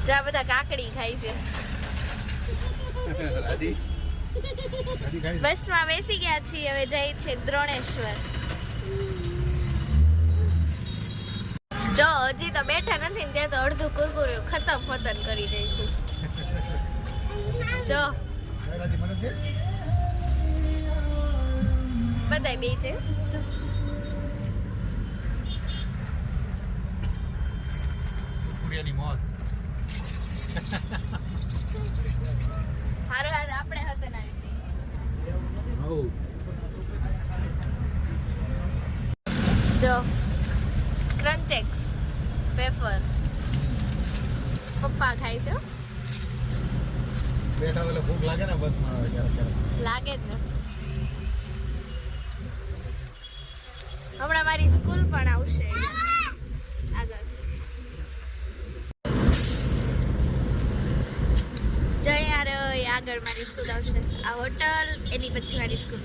જા બધા કાકડી ખાય છે. બસમાં બેસી ગયા છીએ, હવે જઈ છે દ્રોણેશ્વર. જો હજી તો બેઠા નથી ને ત્યાં તો અડધું કુરકુરે ખતમ કરી દઈશું. જો બધાય બે છે. હારું આપણે હતા ના જો ક્રન્ચેક્સ વેફર પપ્પા ખાય છે. બેઠા એટલે ભૂખ લાગે ને બસમાં આવે ક્યારેક લાગે જ ને. હમણાં મારી સ્કૂલ પણ આવશે આગળ. જય યાર આગળ મારી સ્કૂલ આવશે. આ હોટલ એની પછી મારી સ્કૂલ.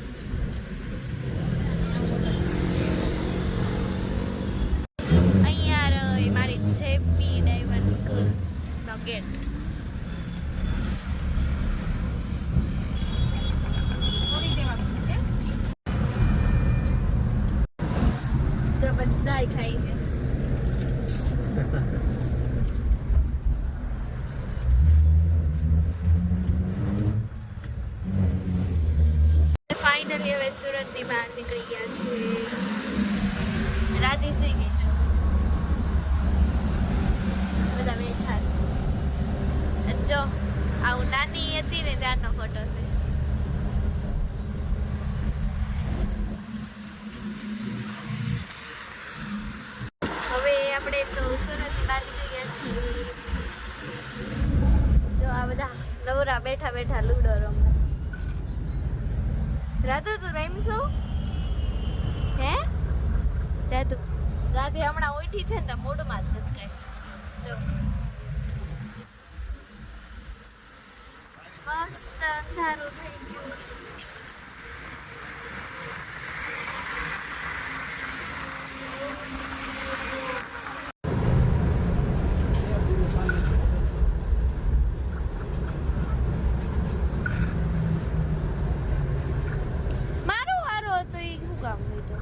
અહીંયા મારી જેપી ડાયમંડ સ્કૂલ નો ગેટ. જો બધાય ખાય છે. ફાઇનલી હવે સુરતની બહાર નીકળી ગયા છીએ. રાધી સિંહ બધા બેઠા છે. જો આવું નાની હતી ને ત્યારનો ફોટો છે. હવે આપણે તો સુરત બહાર નીકળી ગયા છીએ. જો આ બધા નવરા બેઠા બેઠા લૂડો રમે. રાધુ તું રમશો હે? રાધુ રાધે હમણાં ઉઠી છે ને તો મૂડમાં જ નથી કઈ. જો મસ્ત અંધારું થઈ ગયું. મારો વારો હતો એ શું કામ લીધો?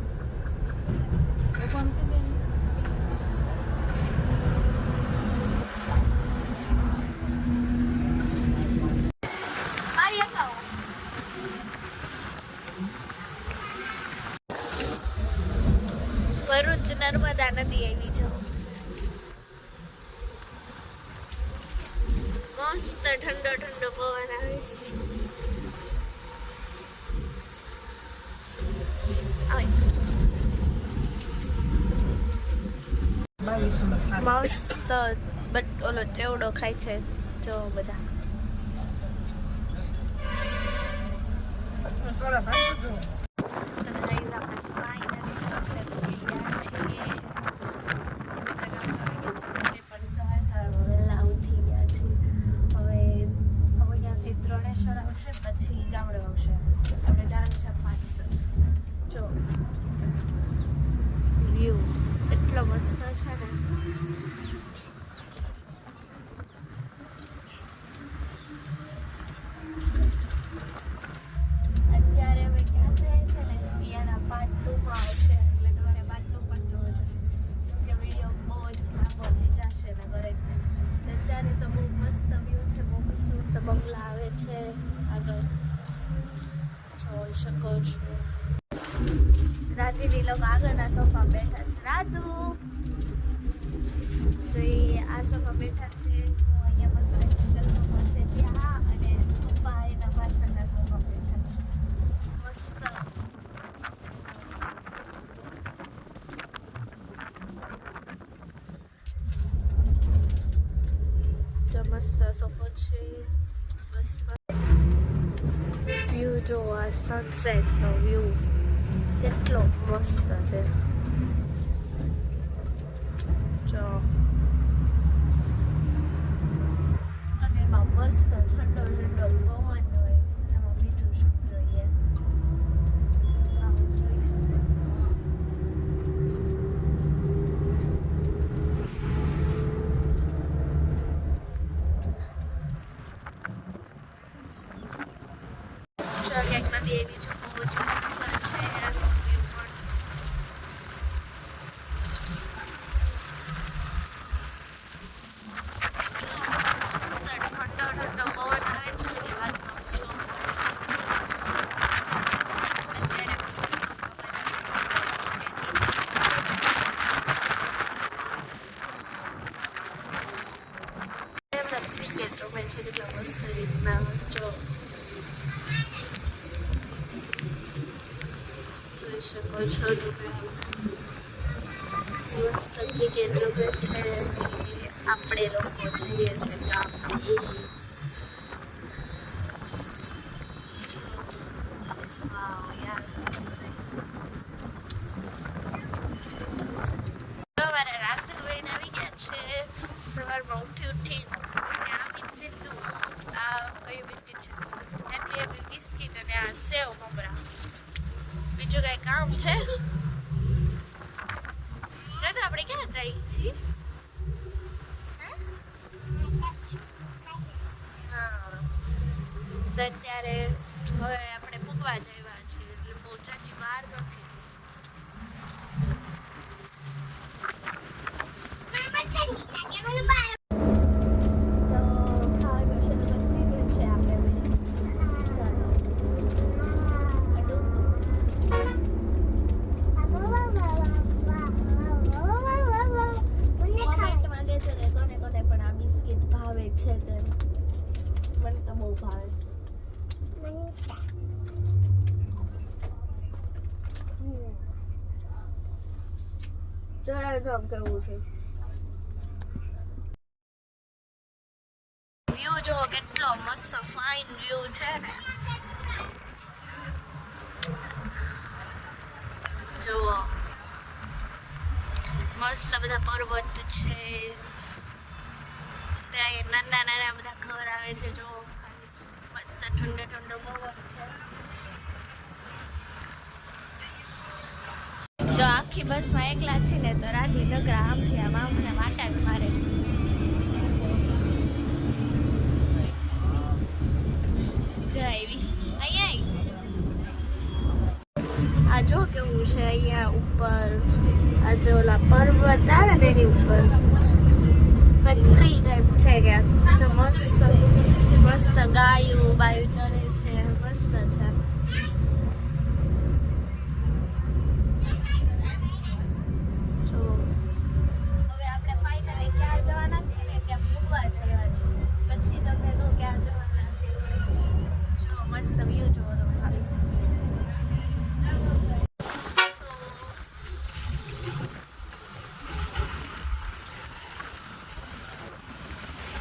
ભરૂચ નર્મદા નદી આવી છે. મસ્ત ઠંડો ઠંડો પવન આવે છે. મસ્ત બટ ઓલો ચેવડો ખાય છે. જો બધા આવશે પછી ગામડે આવશે. આપણે જવાનું છે 5. જો વ્યૂ એટલો મસ્ત છે ને. અત્યારે અમે ક્યાં જઈએ છે ને એના પાર્ટ 2 માં આવશે એટલે તમારે પાર્ટ 2 પણ જોવો જશે કે વિડીયો બહુ જ લાંબો થઈ જશે ને ઘરે. અત્યારે તો બહુ મસ્ત વ્યૂ છે. બહુ મસ્ત બંગલા આવે છે આગળ જોઈ શકો છો. રાધીની લોકો આગળના સોફા બેઠા છે. રાધુ તો એ આ સોફા બેઠા છે. હું અહીંયા મસ્ત સિંગલ સોફા છે ત્યાં અને પપ્પા એના પાછળના સોફા બેઠા છે. મસ્ત જો મસ્ત સોફો છે. બસ વ્યૂ જો આ સનસેટનો વ્યૂ કેટલો મસ્ત છે. જો અને એમાં મસ્ત ઠંડો ઠંડો પવન હોય. એમાં મીઠું શું જોઈએ જોઈ શકો છો. ક્યાંક નદી એવી છે બહુ જ મસ્ત છે view પણ. મસ્ત ઠંડો ઠંડો પવન આવે છે કે વાત ન પૂછો. અત્યારે ક્રિકેટ રમે છે કેટલા મસ્ત રીતના જો જોઈ શકો છો તમે. મસ્ત ક્રિકેટ રમે છે અને આપણે લોકો જઈએ છીએ ગામડે. વાવ યાર. સવારે રાત્રે વહીને આવી ગયા છે. સવારમાં ઉઠી આવી સીધું આ કયું બિસ્કીટ છે હેપી હેપી બિસ્કીટ અને આ સેવ મમરા. બીજું કઈ કામ છે તો આપણે ક્યાં જઈએ છીએ? હા તો અત્યારે હવે આપણે પૂગવા જઈવા છીએ એટલે બહુ ચાચી વાર નથી. કેવું છે વ્યૂ જો કેટલો મસ્ત ફાઇન વ્યૂ છે ને. જુઓ મસ્ત બધા પર્વત છે ત્યાં નાના નાના બધા ઘર આવે છે. જો મસ્ત ઠંડો ઠંડો પવન છે. જો આખી બસમાં એકલા છે ને તો રાધી નગરા આમથી આમ આટા જ મારે. આ જો કેવું છે અહીંયા ઉપર આ જે ઓલા પર્વત આવે ને એની ઉપર ફેક્ટરી ટાઈપ છે ક્યાંક. જો મસ્ત મસ્ત ગાયો બાયો ચરે છે મસ્ત છે.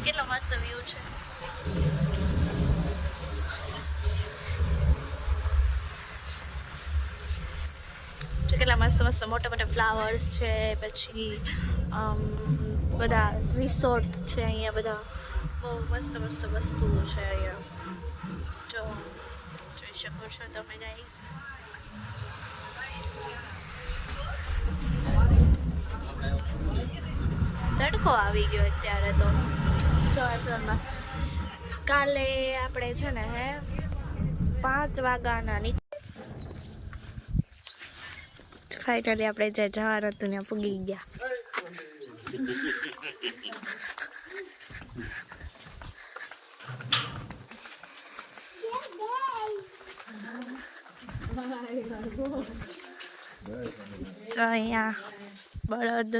કેટલો મસ્ત વ્યૂ છે. કેટલા મસ્ત મસ્ત મોટા મોટા ફ્લાવર્સ છે. પછી બધા રિસોર્ટ છે અહીંયા. બધા બહુ મસ્ત મસ્ત વસ્તુઓ છે અહીંયા. જો જોઈ શકો છો તમે ગાઈસ. તડકો આવી ગયો અત્યારે તો સવારમાં. કાલે આપણે છે ને 5 વાગ્યાના ફાઇનલી આપણે જે જવાનું હતું ત્યાં પૂગી ગયા. જો અહીંયા બળદ